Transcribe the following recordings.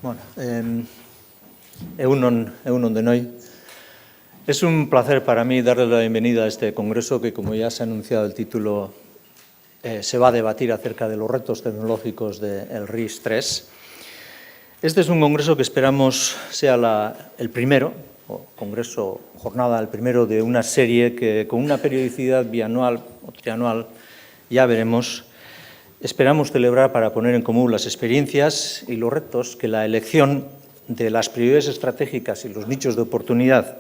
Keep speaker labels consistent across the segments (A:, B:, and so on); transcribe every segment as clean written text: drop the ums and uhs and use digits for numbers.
A: Bueno, Egunon denoi. Es un placer para mí darle la bienvenida a este congreso que, como ya se ha anunciado el título, se va a debatir acerca de los retos tecnológicos del RIS3. Este es un congreso que esperamos sea el primero, o congreso, jornada, el primero de una serie que con una periodicidad bianual o trianual, ya veremos, esperamos celebrar para poner en común las experiencias y los retos que la elección de las prioridades estratégicas y los nichos de oportunidad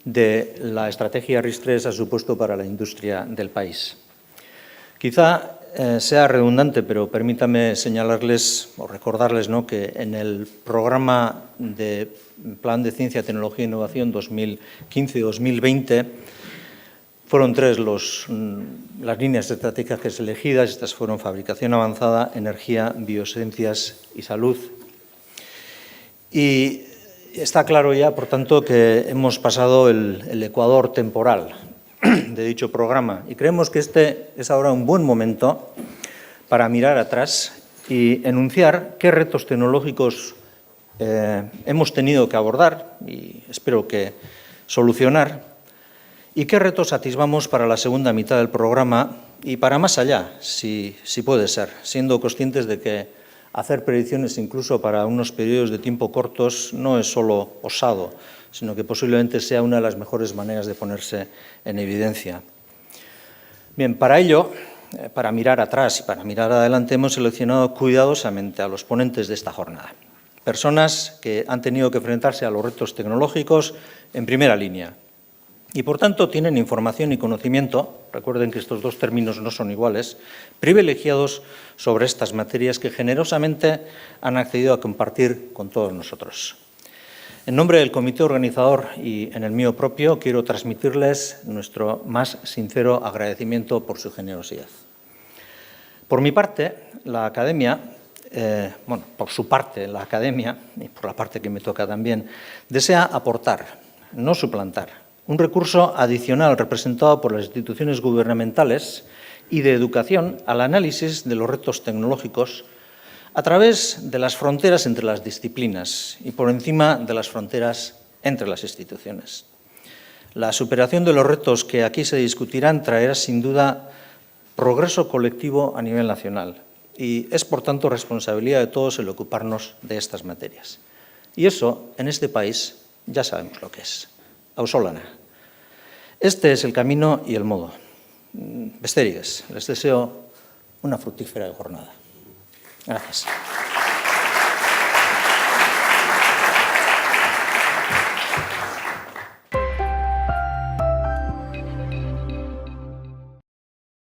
A: de la estrategia RIS3 ha supuesto para la industria del país. Quizá sea redundante, pero permítame señalarles o recordarles, ¿no?, que en el programa de Plan de Ciencia, Tecnología e Innovación 2015-2020 fueron tres las líneas estratégicas elegidas. Estas fueron fabricación avanzada, energía, biociencias y salud. Y está claro ya, por tanto, que hemos pasado el ecuador temporal de dicho programa y creemos que este es ahora un buen momento para mirar atrás y enunciar qué retos tecnológicos hemos tenido que abordar y espero que solucionar y qué retos atisbamos para la segunda mitad del programa y para más allá, si puede ser, siendo conscientes de que hacer predicciones incluso para unos periodos de tiempo cortos no es solo osado, sino que posiblemente sea una de las mejores maneras de ponerse en evidencia. Bien, para ello, para mirar atrás y para mirar adelante, hemos seleccionado cuidadosamente a los ponentes de esta jornada. Personas que han tenido que enfrentarse a los retos tecnológicos en primera línea y, por tanto, tienen información y conocimiento, recuerden que estos dos términos no son iguales, privilegiados sobre estas materias que generosamente han accedido a compartir con todos nosotros. En nombre del comité organizador y en el mío propio, quiero transmitirles nuestro más sincero agradecimiento por su generosidad. Por mi parte, la Academia, por su parte, la Academia, y por la parte que me toca también, desea aportar, no suplantar, un recurso adicional representado por las instituciones gubernamentales y de educación al análisis de los retos tecnológicos a través de las fronteras entre las disciplinas y por encima de las fronteras entre las instituciones. La superación de los retos que aquí se discutirán traerá sin duda progreso colectivo a nivel nacional y es, por tanto, responsabilidad de todos el ocuparnos de estas materias. Y eso, en este país, ya sabemos lo que es. Auzolana. Este es el camino y el modo. Besterik ez, les deseo una fructífera jornada. Gracias.